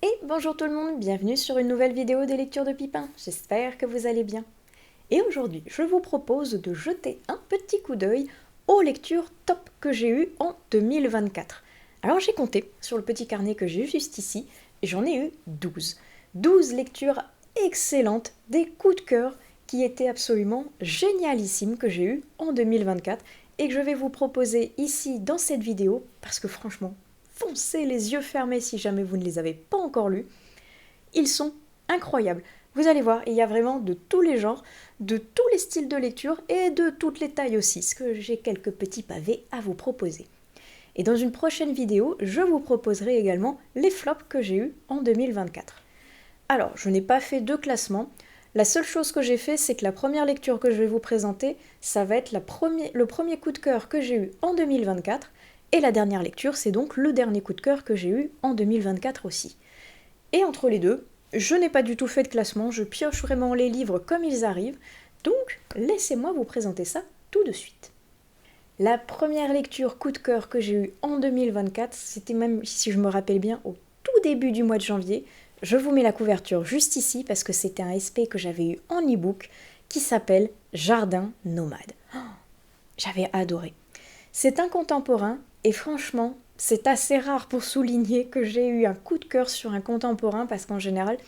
Et bonjour tout le monde, bienvenue sur une nouvelle vidéo des lectures de Pipin, j'espère que vous allez bien. Et aujourd'hui, je vous propose de jeter un petit coup d'œil aux lectures top que j'ai eues en 2024. Alors j'ai compté sur le petit carnet que j'ai juste ici, et j'en ai eu 12. 12 lectures excellentes, des coups de cœur qui étaient absolument génialissimes que j'ai eues en 2024 et que je vais vous proposer ici dans cette vidéo parce que franchement, foncez les yeux fermés si jamais vous ne les avez pas encore lus. Ils sont incroyables. Vous allez voir, il y a vraiment de tous les genres, de tous les styles de lecture et de toutes les tailles aussi, parce que j'ai quelques petits pavés à vous proposer. Et dans une prochaine vidéo, je vous proposerai également les flops que j'ai eus en 2024. Alors, je n'ai pas fait de classement. La seule chose que j'ai fait, c'est que la première lecture que je vais vous présenter, ça va être le premier coup de cœur que j'ai eu en 2024. Et la dernière lecture, c'est donc le dernier coup de cœur que j'ai eu en 2024 aussi. Et entre les deux, je n'ai pas du tout fait de classement, je pioche vraiment les livres comme ils arrivent, donc laissez-moi vous présenter ça tout de suite. La première lecture coup de cœur que j'ai eue en 2024, c'était même, si je me rappelle bien, au tout début du mois de janvier. Je vous mets la couverture juste ici parce que c'était un SP que j'avais eu en e-book qui s'appelle Jardin nomade. Oh, j'avais adoré. C'est un contemporain et franchement, c'est assez rare pour souligner que j'ai eu un coup de cœur sur un contemporain parce qu'en général,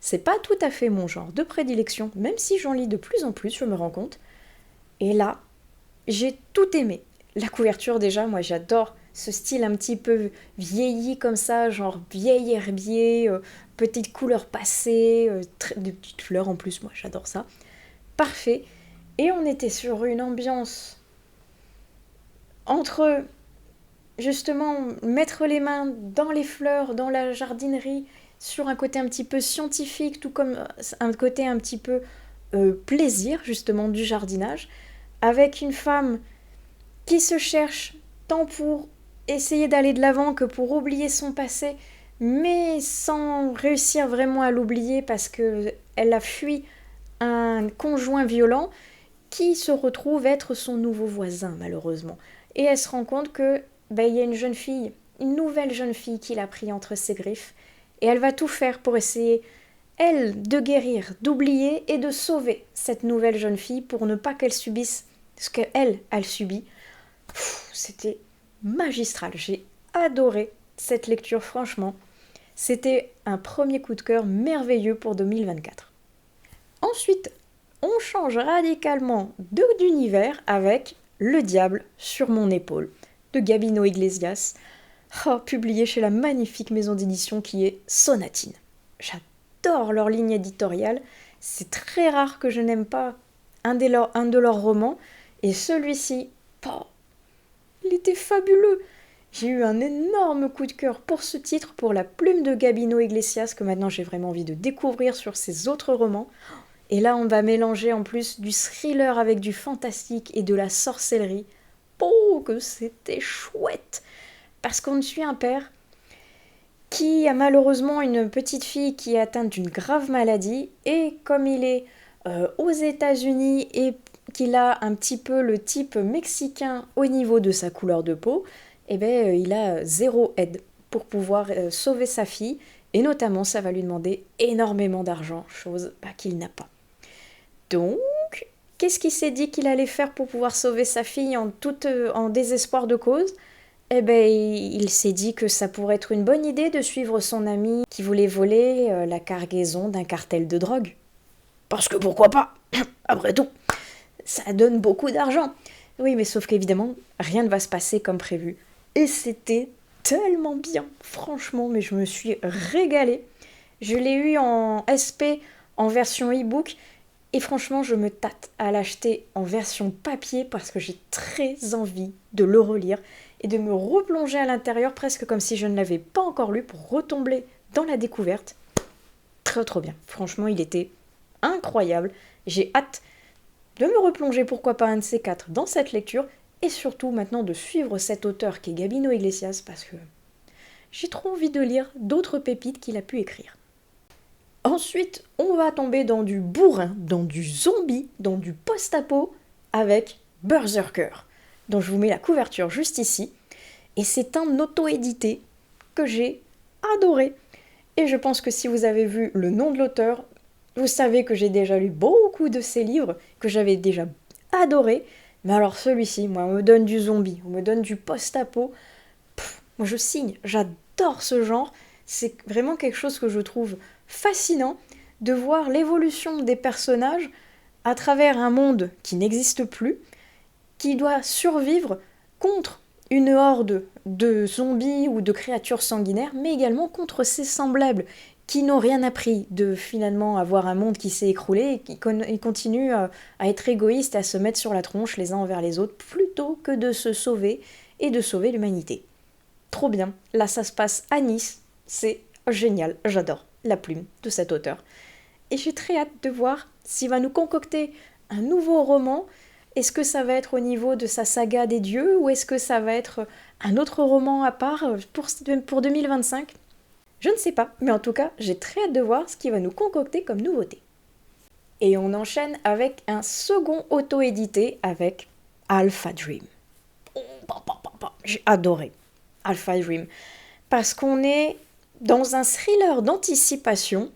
c'est pas tout à fait mon genre de prédilection, même si j'en lis de plus en plus, je me rends compte. Et là, j'ai tout aimé. La couverture déjà, moi j'adore ce style un petit peu vieilli comme ça, genre vieil herbier, petite couleur passée, de petites fleurs en plus, moi j'adore ça. Parfait. Et on était sur une ambiance entre justement mettre les mains dans les fleurs, dans la jardinerie, sur un côté un petit peu scientifique, tout comme un côté un petit peu plaisir justement du jardinage, avec une femme qui se cherche tant pour essayer d'aller de l'avant que pour oublier son passé, mais sans réussir vraiment à l'oublier parce qu'elle a fui un conjoint violent qui se retrouve être son nouveau voisin malheureusement. Et elle se rend compte que il y a une jeune fille, une nouvelle jeune fille qui l'a pris entre ses griffes, et elle va tout faire pour essayer, elle, de guérir, d'oublier et de sauver cette nouvelle jeune fille pour ne pas qu'elle subisse ce qu'elle, elle subit. C'était magistral, j'ai adoré cette lecture franchement. C'était un premier coup de cœur merveilleux pour 2024. Ensuite, on change radicalement d'univers avec Le diable sur mon épaule de Gabino Iglesias, publié chez la magnifique maison d'édition qui est Sonatine. J'adore leur ligne éditoriale, c'est très rare que je n'aime pas un de leurs romans, et celui-ci, il était fabuleux. J'ai eu un énorme coup de cœur pour ce titre, pour la plume de Gabino Iglesias, que maintenant j'ai vraiment envie de découvrir sur ses autres romans. Et là, on va mélanger en plus du thriller avec du fantastique et de la sorcellerie. Oh, que c'était chouette! Parce qu'on suit un père qui a malheureusement une petite fille qui est atteinte d'une grave maladie, et comme il est aux États-Unis et qu'il a un petit peu le type mexicain au niveau de sa couleur de peau, il a zéro aide pour pouvoir sauver sa fille, et notamment ça va lui demander énormément d'argent, chose qu'il n'a pas. Donc, qu'est-ce qu'il s'est dit qu'il allait faire pour pouvoir sauver sa fille en désespoir de cause ? Il s'est dit que ça pourrait être une bonne idée de suivre son ami qui voulait voler la cargaison d'un cartel de drogue. Parce que pourquoi pas ? Après tout, ça donne beaucoup d'argent. Oui, mais sauf qu'évidemment, rien ne va se passer comme prévu. Et c'était tellement bien, franchement, mais je me suis régalée. Je l'ai eu en SP, en version e-book, et franchement, je me tâte à l'acheter en version papier parce que j'ai très envie de le relire et de me replonger à l'intérieur presque comme si je ne l'avais pas encore lu pour retomber dans la découverte. Très trop bien. Franchement, il était incroyable. J'ai hâte de me replonger, pourquoi pas un de ces quatre, dans cette lecture et surtout maintenant de suivre cet auteur qui est Gabino Iglesias parce que j'ai trop envie de lire d'autres pépites qu'il a pu écrire. Ensuite, on va tomber dans du bourrin, dans du zombie, dans du post-apo avec Berserker, dont je vous mets la couverture juste ici. Et c'est un auto-édité que j'ai adoré. Et je pense que si vous avez vu le nom de l'auteur, vous savez que j'ai déjà lu beaucoup de ses livres, que j'avais déjà adoré. Mais alors celui-ci, moi, on me donne du zombie, on me donne du post-apo. Moi, je signe, j'adore ce genre. C'est vraiment quelque chose que je trouve fascinant de voir l'évolution des personnages à travers un monde qui n'existe plus, qui doit survivre contre une horde de zombies ou de créatures sanguinaires, mais également contre ses semblables, qui n'ont rien appris de finalement avoir un monde qui s'est écroulé et qui continuent à être égoïstes et à se mettre sur la tronche les uns envers les autres, plutôt que de se sauver et de sauver l'humanité. Trop bien, là ça se passe à Nice, c'est génial, j'adore la plume de cet auteur. Et j'ai très hâte de voir s'il va nous concocter un nouveau roman. Est-ce que ça va être au niveau de sa saga des dieux ou est-ce que ça va être un autre roman à part pour 2025 ? Je ne sais pas, mais en tout cas, j'ai très hâte de voir ce qu'il va nous concocter comme nouveauté. Et on enchaîne avec un second auto-édité avec Alpha Dream. J'ai adoré Alpha Dream parce qu'on est dans un thriller d'anticipation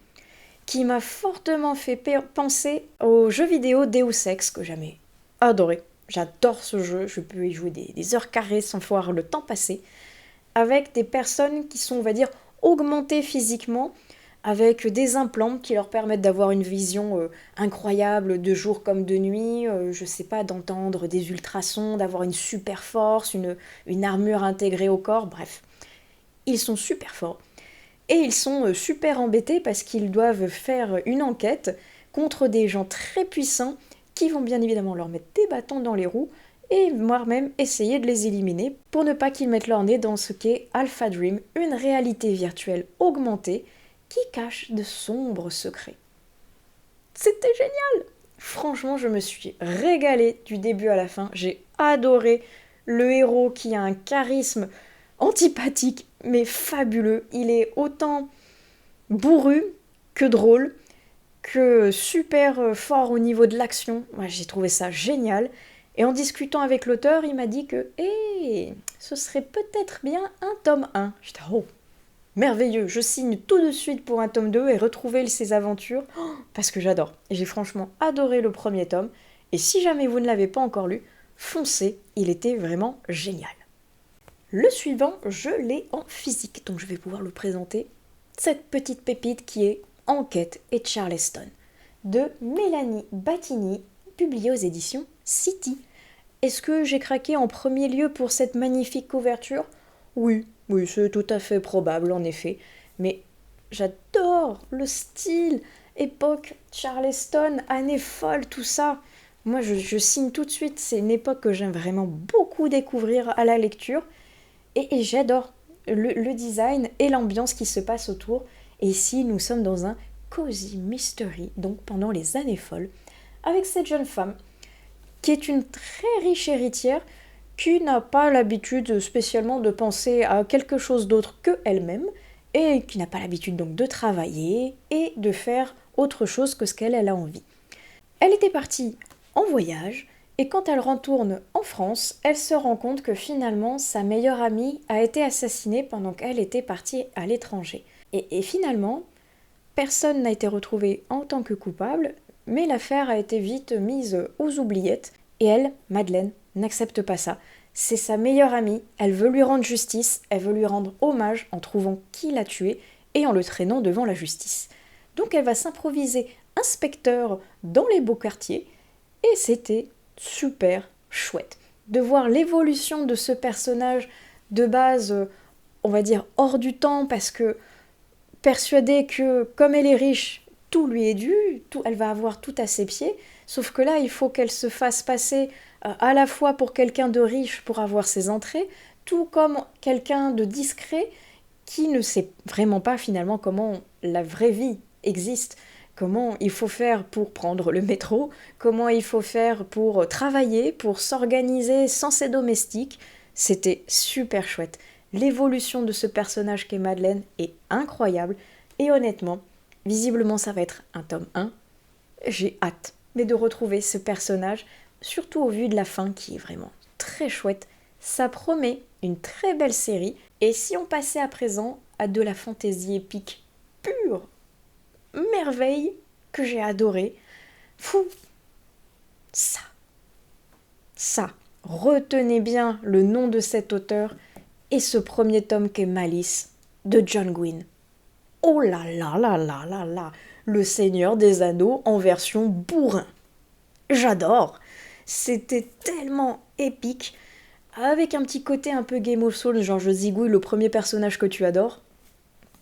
qui m'a fortement fait penser au jeu vidéo Deus Ex que j'aimais adoré. J'adore ce jeu, je peux y jouer des heures carrées sans voir le temps passer, avec des personnes qui sont, on va dire, augmentées physiquement, avec des implants qui leur permettent d'avoir une vision incroyable de jour comme de nuit, je sais pas, d'entendre des ultrasons, d'avoir une super force, une armure intégrée au corps, bref. Ils sont super forts. Et ils sont super embêtés parce qu'ils doivent faire une enquête contre des gens très puissants qui vont bien évidemment leur mettre des bâtons dans les roues et voire même essayer de les éliminer pour ne pas qu'ils mettent leur nez dans ce qu'est Alpha Dream, une réalité virtuelle augmentée qui cache de sombres secrets. C'était génial! Franchement, je me suis régalée du début à la fin. J'ai adoré le héros qui a un charisme antipathique mais fabuleux. Il est autant bourru que drôle, que super fort au niveau de l'action. Moi, j'ai trouvé ça génial. Et en discutant avec l'auteur, il m'a dit que ce serait peut-être bien un tome 1. J'étais merveilleux, je signe tout de suite pour un tome 2 et retrouver ses aventures, parce que j'adore. Et j'ai franchement adoré le premier tome. Et si jamais vous ne l'avez pas encore lu, foncez, il était vraiment génial. Le suivant, je l'ai en physique, donc je vais pouvoir le présenter. Cette petite pépite qui est Enquête et Charleston, de Mélanie Battini, publiée aux éditions City. Est-ce que j'ai craqué en premier lieu pour cette magnifique couverture ? Oui, c'est tout à fait probable en effet. Mais j'adore le style, époque Charleston, année folle, tout ça. Moi, je signe tout de suite, c'est une époque que j'aime vraiment beaucoup découvrir à la lecture. Et j'adore le design et l'ambiance qui se passe autour. Et ici, nous sommes dans un cozy mystery, donc pendant les années folles, avec cette jeune femme qui est une très riche héritière qui n'a pas l'habitude spécialement de penser à quelque chose d'autre que elle-même et qui n'a pas l'habitude donc de travailler et de faire autre chose que ce qu'elle a envie. Elle était partie en voyage et quand elle retourne en France, elle se rend compte que finalement sa meilleure amie a été assassinée pendant qu'elle était partie à l'étranger. Et finalement, personne n'a été retrouvé en tant que coupable, mais l'affaire a été vite mise aux oubliettes, et elle, Madeleine, n'accepte pas ça. C'est sa meilleure amie, elle veut lui rendre justice, elle veut lui rendre hommage en trouvant qui l'a tué et en le traînant devant la justice. Donc elle va s'improviser inspecteur dans les beaux quartiers, et c'était super chouette de voir l'évolution de ce personnage de base, on va dire hors du temps, parce que persuadée que comme elle est riche, tout lui est dû, elle va avoir tout à ses pieds, sauf que là, il faut qu'elle se fasse passer à la fois pour quelqu'un de riche pour avoir ses entrées, tout comme quelqu'un de discret qui ne sait vraiment pas finalement comment la vraie vie existe, comment il faut faire pour prendre le métro, comment il faut faire pour travailler, pour s'organiser sans ses domestiques. C'était super chouette. L'évolution de ce personnage qu'est Madeleine est incroyable et honnêtement, visiblement ça va être un tome 1. J'ai hâte, mais de retrouver ce personnage. surtout au vu de la fin qui est vraiment très chouette. Ça promet une très belle série. Et si on passait à présent à de la fantaisie épique pure, merveille que j'ai adoré, fou, ça, retenez bien le nom de cet auteur et ce premier tome qu'est Malice de John Gwynne. Oh là là là là là là, le Seigneur des Anneaux en version bourrin. J'adore. C'était tellement épique, avec un petit côté un peu Game of Thrones, genre je zigouille le premier personnage que tu adores.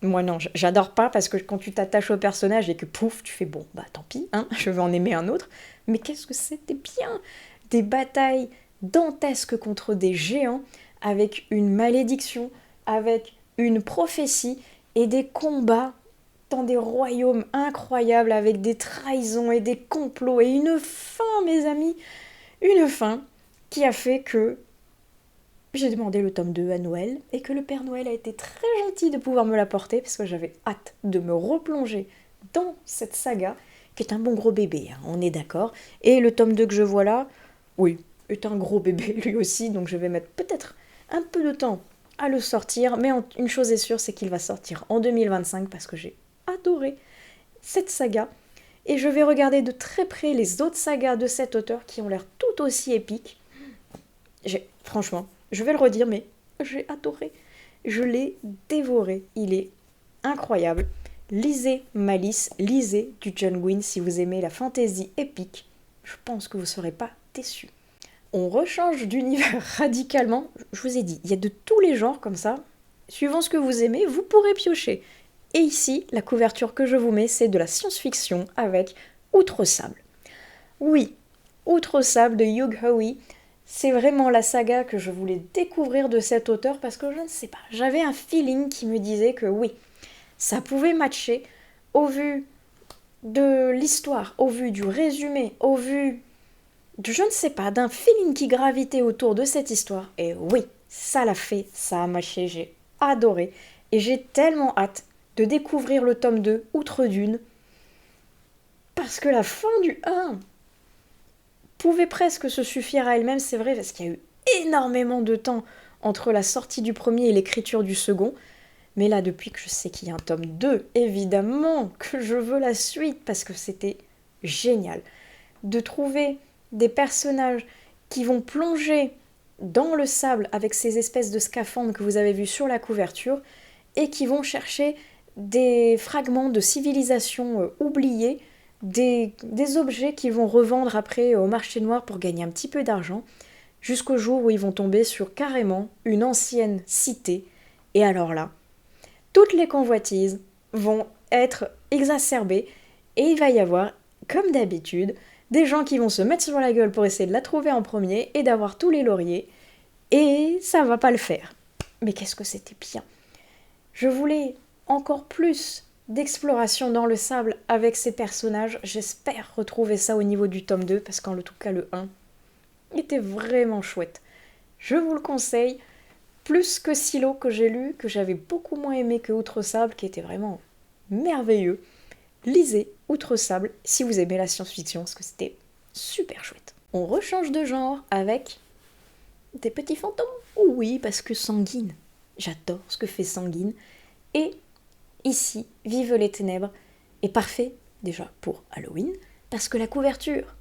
Moi non, j'adore pas parce que quand tu t'attaches au personnage et que pouf, tu fais bon, bah tant pis, hein, je vais en aimer un autre. Mais qu'est-ce que c'était bien! Des batailles dantesques contre des géants, avec une malédiction, avec une prophétie et des combats dans des royaumes incroyables avec des trahisons et des complots et une fin, mes amis, une fin qui a fait que j'ai demandé le tome 2 à Noël et que le Père Noël a été très gentil de pouvoir me l'apporter parce que j'avais hâte de me replonger dans cette saga qui est un bon gros bébé, hein, on est d'accord. Et le tome 2 que je vois là, oui, est un gros bébé lui aussi, donc je vais mettre peut-être un peu de temps à le sortir, mais une chose est sûre, c'est qu'il va sortir en 2025 parce que j'ai adoré cette saga et je vais regarder de très près les autres sagas de cet auteur qui ont l'air tout aussi épiques. Franchement, je vais le redire, mais j'ai adoré. Je l'ai dévoré. Il est incroyable. Lisez Malice, lisez du John Gwynne si vous aimez la fantasy épique. Je pense que vous ne serez pas déçus. On rechange d'univers radicalement. Je vous ai dit, il y a de tous les genres comme ça. Suivant ce que vous aimez, vous pourrez piocher. Et ici, la couverture que je vous mets, c'est de la science-fiction avec Outre Sable. Oui, Outre Sable de Hugh Howey. C'est vraiment la saga que je voulais découvrir de cet auteur parce que je ne sais pas, j'avais un feeling qui me disait que oui, ça pouvait matcher au vu de l'histoire, au vu du résumé, au vu de je ne sais pas, d'un feeling qui gravitait autour de cette histoire. Et oui, ça l'a fait, ça a matché, j'ai adoré. Et j'ai tellement hâte de découvrir le tome 2, Outre Dune, parce que la fin du 1 pouvait presque se suffire à elle-même, c'est vrai, parce qu'il y a eu énormément de temps entre la sortie du premier et l'écriture du second. Mais là, depuis que je sais qu'il y a un tome 2, évidemment que je veux la suite, parce que c'était génial. De trouver des personnages qui vont plonger dans le sable avec ces espèces de scaphandres que vous avez vus sur la couverture, et qui vont chercher des fragments de civilisation oubliés, des objets qu'ils vont revendre après au marché noir pour gagner un petit peu d'argent, jusqu'au jour où ils vont tomber sur carrément une ancienne cité. Et alors là, toutes les convoitises vont être exacerbées et il va y avoir, comme d'habitude, des gens qui vont se mettre sur la gueule pour essayer de la trouver en premier et d'avoir tous les lauriers. Et ça va pas le faire. Mais qu'est-ce que c'était bien! Je voulais encore plus d'exploration dans le sable avec ces personnages. J'espère retrouver ça au niveau du tome 2 parce qu'en tout cas le 1 était vraiment chouette. Je vous le conseille, plus que Silo que j'ai lu, que j'avais beaucoup moins aimé que Outre Sable, qui était vraiment merveilleux. Lisez Outre Sable si vous aimez la science-fiction parce que c'était super chouette. On rechange de genre avec des petits fantômes. Oui, parce que Sanguine. J'adore ce que fait Sanguine. Et ici, Vive les ténèbres est parfait déjà pour Halloween, parce que la couverture,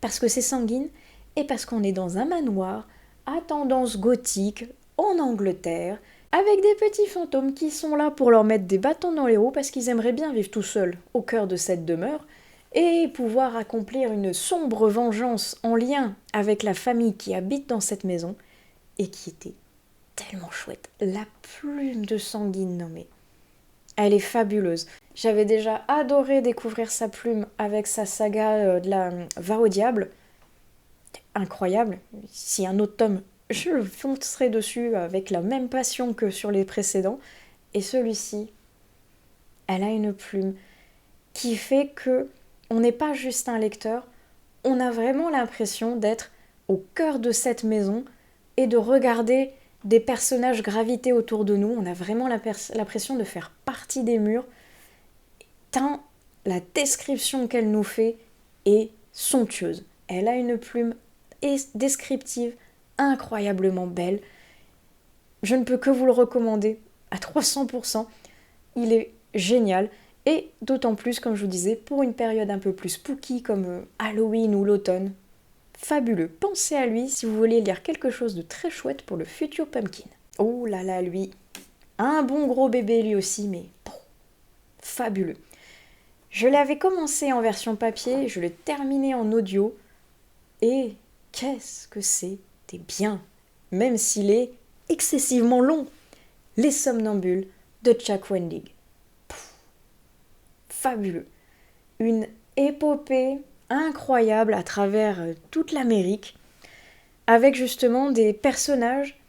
parce que c'est Sanguine, et parce qu'on est dans un manoir à tendance gothique en Angleterre, avec des petits fantômes qui sont là pour leur mettre des bâtons dans les roues parce qu'ils aimeraient bien vivre tout seuls au cœur de cette demeure et pouvoir accomplir une sombre vengeance en lien avec la famille qui habite dans cette maison et qui était tellement chouette. La plume de Sanguine nommée. Elle est fabuleuse. J'avais déjà adoré découvrir sa plume avec sa saga de la Va au diable. Incroyable. Si un autre tome, je foncerai dessus avec la même passion que sur les précédents. Et celui-ci, elle a une plume qui fait que on n'est pas juste un lecteur, on a vraiment l'impression d'être au cœur de cette maison et de regarder des personnages graviter autour de nous. On a vraiment l'impression de faire partie des murs. Tant la description qu'elle nous fait est somptueuse. Elle a une plume descriptive, incroyablement belle. Je ne peux que vous le recommander à 300%. Il est génial. Et d'autant plus, comme je vous disais, pour une période un peu plus spooky comme Halloween ou l'automne. Fabuleux. Pensez à lui si vous voulez lire quelque chose de très chouette pour le futur Pumpkin. Oh là là, lui. Un bon gros bébé lui aussi, mais fabuleux. Je l'avais commencé en version papier, je l'ai terminé en audio. Et qu'est-ce que c'était bien, même s'il est excessivement long. Les Somnambules de Chuck Wendig. Fabuleux. Une épopée incroyable à travers toute l'Amérique, avec justement des personnages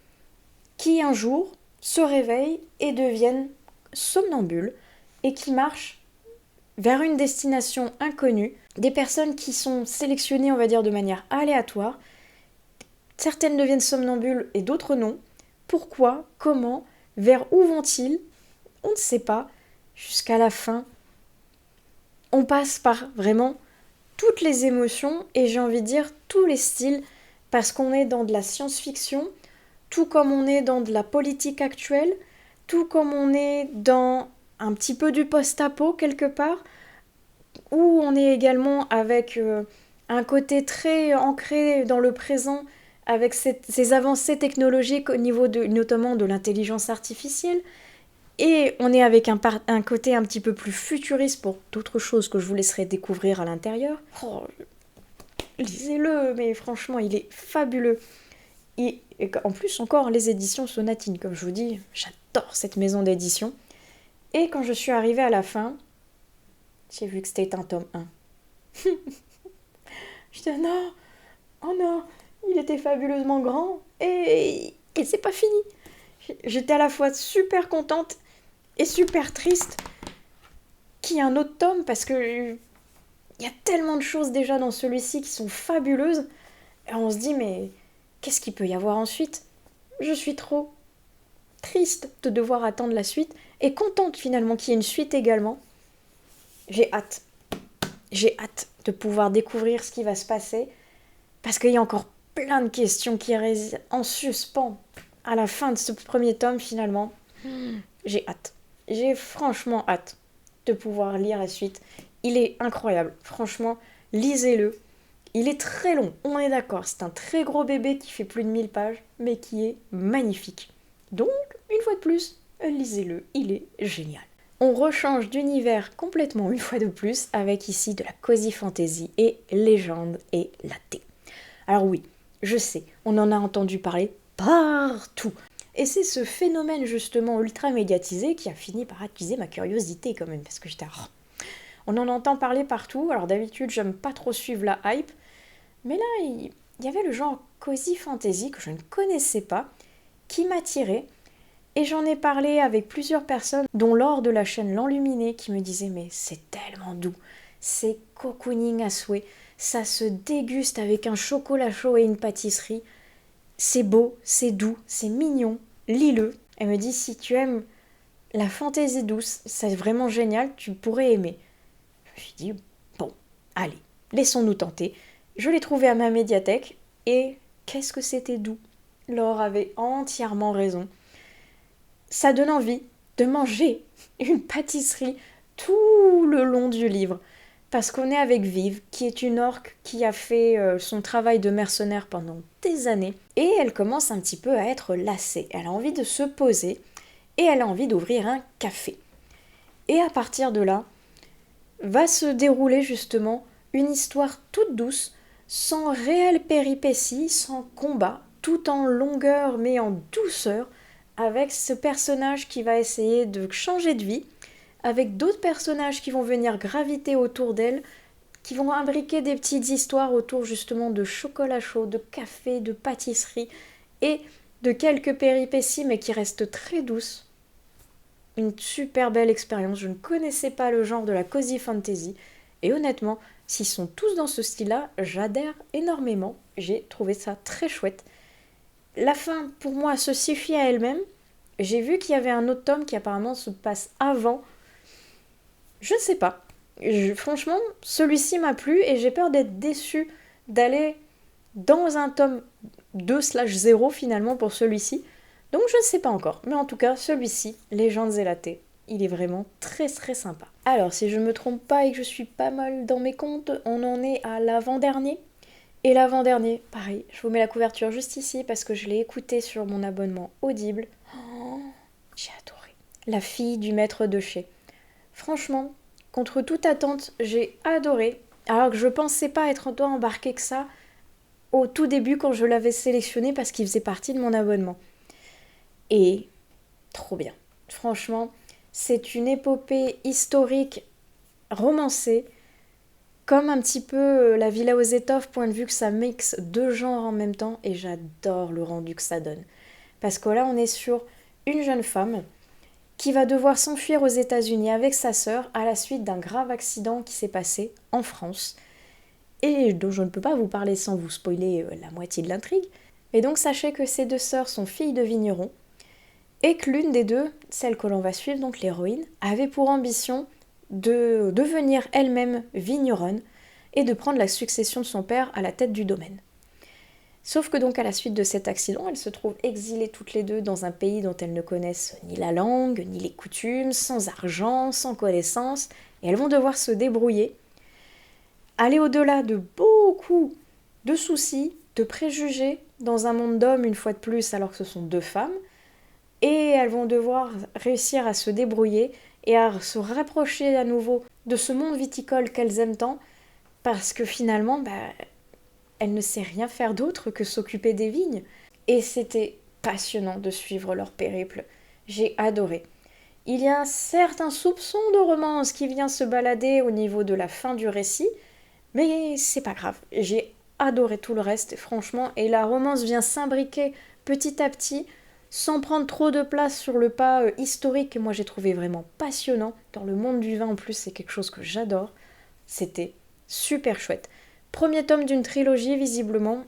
qui un jour se réveillent et deviennent somnambules et qui marchent vers une destination inconnue, des personnes qui sont sélectionnées, on va dire, de manière aléatoire. Certaines deviennent somnambules et d'autres non. Pourquoi? Comment? Vers où vont-ils? On ne sait pas. Jusqu'à la fin, on passe par vraiment toutes les émotions et j'ai envie de dire tous les styles parce qu'on est dans de la science-fiction, tout comme on est dans de la politique actuelle, tout comme on est dans un petit peu du post-apo quelque part, où on est également avec un côté très ancré dans le présent, avec ces avancées technologiques au niveau notamment de l'intelligence artificielle, et on est avec un côté un petit peu plus futuriste pour d'autres choses que je vous laisserai découvrir à l'intérieur. Oh, lisez-le, mais franchement, il est fabuleux. Et en plus, encore, les éditions Sonatine, comme je vous dis, j'adore cette maison d'édition. Et quand je suis arrivée à la fin, j'ai vu que c'était un tome 1. Je disais non, oh non, il était fabuleusement grand et c'est pas fini. J'étais à la fois super contente et super triste qu'il y ait un autre tome parce que il y a tellement de choses déjà dans celui-ci qui sont fabuleuses. Et on se dit mais qu'est-ce qu'il peut y avoir ensuite? Je suis trop triste de devoir attendre la suite et contente finalement qu'il y ait une suite également. J'ai hâte. J'ai hâte de pouvoir découvrir ce qui va se passer parce qu'il y a encore plein de questions qui restent en suspens à la fin de ce premier tome finalement. J'ai hâte. J'ai franchement hâte de pouvoir lire la suite. Il est incroyable. Franchement, lisez-le. Il est très long, on est d'accord. C'est un très gros bébé qui fait plus de 1000 pages, mais qui est magnifique. Donc, une fois de plus, lisez-le. Il est génial. On rechange d'univers complètement une fois de plus avec ici de la cozy fantasy et légende et laté. Alors oui, je sais, on en a entendu parler partout. Et c'est ce phénomène justement ultra médiatisé qui a fini par attiser ma curiosité quand même, parce que j'étais... On en entend parler partout, alors d'habitude j'aime pas trop suivre la hype, mais là il y avait le genre cozy fantasy que je ne connaissais pas, qui m'attirait, et j'en ai parlé avec plusieurs personnes, dont Laure de la chaîne L'Enluminé, qui me disait mais c'est tellement doux, c'est cocooning à souhait, ça se déguste avec un chocolat chaud et une pâtisserie, c'est beau, c'est doux, c'est mignon, lis-le. Elle me dit si tu aimes la fantaisie douce, c'est vraiment génial, tu pourrais aimer. Je me suis dit bon, allez, laissons-nous tenter. Je l'ai trouvé à ma médiathèque et qu'est-ce que c'était doux. Laure avait entièrement raison. Ça donne envie de manger une pâtisserie tout le long du livre. Parce qu'on est avec Vive, qui est une orque qui a fait son travail de mercenaire pendant des années. Et elle commence un petit peu à être lassée. Elle a envie de se poser et elle a envie d'ouvrir un café. Et à partir de là, va se dérouler justement une histoire toute douce, sans réelle péripétie, sans combat, tout en longueur mais en douceur, avec ce personnage qui va essayer de changer de vie, avec d'autres personnages qui vont venir graviter autour d'elle, qui vont imbriquer des petites histoires autour justement de chocolat chaud, de café, de pâtisserie et de quelques péripéties mais qui restent très douces. Une super belle expérience, je ne connaissais pas le genre de la cozy fantasy et honnêtement, s'ils sont tous dans ce style-là, j'adhère énormément, j'ai trouvé ça très chouette. La fin, pour moi, se suffit à elle-même. J'ai vu qu'il y avait un autre tome qui apparemment se passe avant. Je ne sais pas. Franchement, celui-ci m'a plu et j'ai peur d'être déçue d'aller dans un tome 2/0 finalement pour celui-ci. Donc je ne sais pas encore, mais en tout cas celui-ci, Légendes Zélatées, il est vraiment très très sympa. Alors si je me trompe pas et que je suis pas mal dans mes comptes, on en est à l'avant-dernier. Et l'avant-dernier, pareil, je vous mets la couverture juste ici parce que je l'ai écouté sur mon abonnement Audible. Oh, j'ai adoré. La fille du maître de chez. Franchement, contre toute attente, j'ai adoré. Alors que je pensais pas être autant embarquée que ça au tout début quand je l'avais sélectionné parce qu'il faisait partie de mon abonnement. Et trop bien. Franchement, c'est une épopée historique romancée, comme un petit peu la Villa aux étoffes, point de vue que ça mixe deux genres en même temps, et j'adore le rendu que ça donne. Parce que là, on est sur une jeune femme qui va devoir s'enfuir aux États-Unis avec sa sœur à la suite d'un grave accident qui s'est passé en France, et dont je ne peux pas vous parler sans vous spoiler la moitié de l'intrigue. Et donc sachez que ces deux sœurs sont filles de vignerons, et que l'une des deux, celle que l'on va suivre, donc l'héroïne, avait pour ambition de devenir elle-même vigneronne et de prendre la succession de son père à la tête du domaine. Sauf que donc à la suite de cet accident, elles se trouvent exilées toutes les deux dans un pays dont elles ne connaissent ni la langue, ni les coutumes, sans argent, sans connaissance, et elles vont devoir se débrouiller, aller au-delà de beaucoup de soucis, de préjugés, dans un monde d'hommes une fois de plus alors que ce sont deux femmes, et elles vont devoir réussir à se débrouiller et à se rapprocher à nouveau de ce monde viticole qu'elles aiment tant, parce que finalement, elles ne savent rien faire d'autre que s'occuper des vignes. Et c'était passionnant de suivre leur périple. J'ai adoré. Il y a un certain soupçon de romance qui vient se balader au niveau de la fin du récit, mais c'est pas grave. J'ai adoré tout le reste, franchement, et la romance vient s'imbriquer petit à petit, sans prendre trop de place sur le pas historique que moi j'ai trouvé vraiment passionnant. Dans le monde du vin en plus, c'est quelque chose que j'adore. C'était super chouette. Premier tome d'une trilogie visiblement,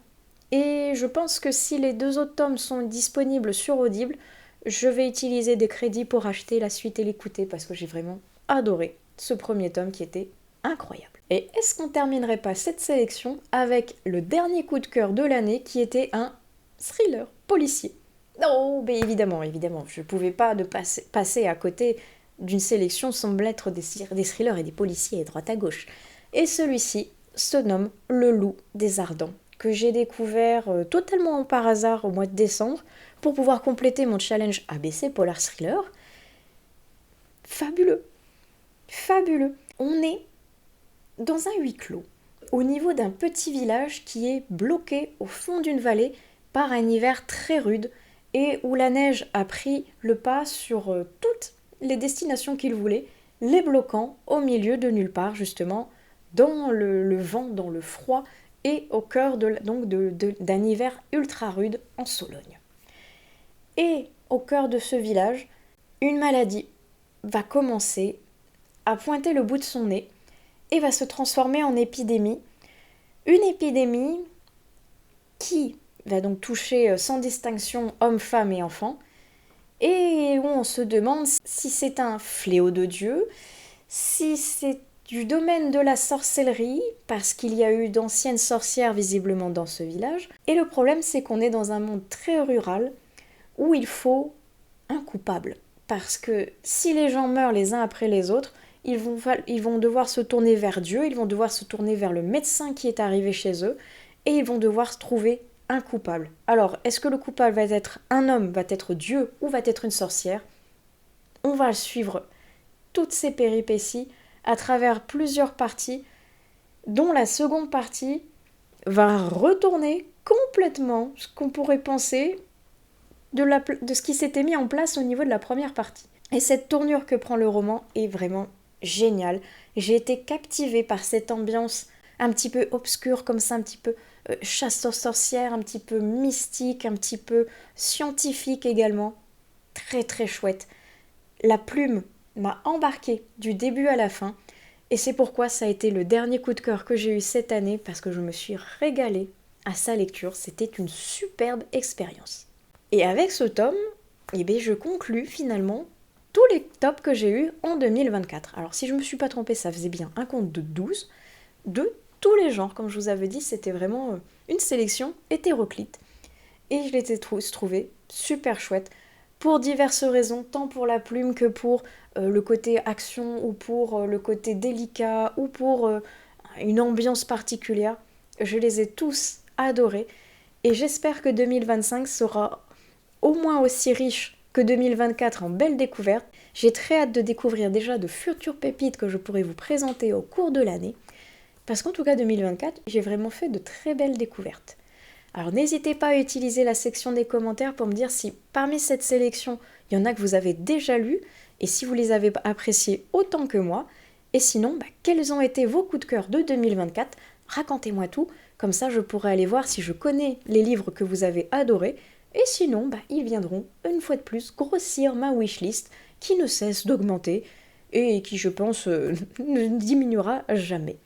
et je pense que si les deux autres tomes sont disponibles sur Audible, je vais utiliser des crédits pour acheter la suite et l'écouter parce que j'ai vraiment adoré ce premier tome qui était incroyable. Et est-ce qu'on terminerait pas cette sélection avec le dernier coup de cœur de l'année qui était un thriller policier? Non, mais évidemment, je ne pouvais pas passer à côté d'une sélection semble être des thrillers et des policiers à droite à gauche. Et celui-ci se nomme Le Loup des Ardents, que j'ai découvert totalement par hasard au mois de décembre pour pouvoir compléter mon challenge ABC Polar Thriller. Fabuleux, fabuleux. On est dans un huis clos, au niveau d'un petit village qui est bloqué au fond d'une vallée par un hiver très rude et où la neige a pris le pas sur toutes les destinations qu'il voulait, les bloquant au milieu de nulle part, justement, dans le vent, dans le froid, et au cœur d'un hiver ultra rude en Sologne. Et au cœur de ce village, une maladie va commencer à pointer le bout de son nez et va se transformer en épidémie. Une épidémie qui va donc toucher sans distinction hommes, femmes et enfants, et où on se demande si c'est un fléau de Dieu, si c'est du domaine de la sorcellerie, parce qu'il y a eu d'anciennes sorcières visiblement dans ce village. Et le problème, c'est qu'on est dans un monde très rural, où il faut un coupable. Parce que si les gens meurent les uns après les autres, ils vont devoir se tourner vers Dieu, ils vont devoir se tourner vers le médecin qui est arrivé chez eux, et ils vont devoir trouver un coupable. Alors, est-ce que le coupable va être un homme, va être Dieu ou va être une sorcière? On va suivre toutes ces péripéties à travers plusieurs parties, dont la seconde partie va retourner complètement ce qu'on pourrait penser de ce qui s'était mis en place au niveau de la première partie. Et cette tournure que prend le roman est vraiment géniale. J'ai été captivée par cette ambiance un petit peu obscure comme ça, un petit peu chasse aux sorcières, un petit peu mystique, un petit peu scientifique également. Très très chouette. La plume m'a embarquée du début à la fin et c'est pourquoi ça a été le dernier coup de cœur que j'ai eu cette année parce que je me suis régalée à sa lecture. C'était une superbe expérience. Et avec ce tome, je conclus finalement tous les tops que j'ai eus en 2024. Alors si je ne me suis pas trompée, ça faisait bien un compte de 12 de tous les genres. Comme je vous avais dit, c'était vraiment une sélection hétéroclite. Et je les ai trouvés super chouettes pour diverses raisons, tant pour la plume que pour le côté action ou pour le côté délicat ou pour une ambiance particulière. Je les ai tous adorés et j'espère que 2025 sera au moins aussi riche que 2024 en belles découvertes. J'ai très hâte de découvrir déjà de futures pépites que je pourrai vous présenter au cours de l'année. Parce qu'en tout cas 2024, j'ai vraiment fait de très belles découvertes. Alors n'hésitez pas à utiliser la section des commentaires pour me dire si parmi cette sélection, il y en a que vous avez déjà lues et si vous les avez appréciés autant que moi. Et sinon, quels ont été vos coups de cœur de 2024 ? Racontez-moi tout, comme ça je pourrai aller voir si je connais les livres que vous avez adorés. Et sinon, ils viendront une fois de plus grossir ma wishlist qui ne cesse d'augmenter et qui, je pense, ne diminuera jamais.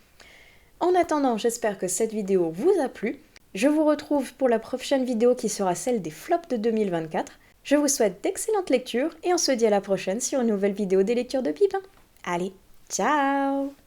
En attendant, j'espère que cette vidéo vous a plu. Je vous retrouve pour la prochaine vidéo qui sera celle des flops de 2024. Je vous souhaite d'excellentes lectures et on se dit à la prochaine sur une nouvelle vidéo des lectures de Pipin. Allez, ciao!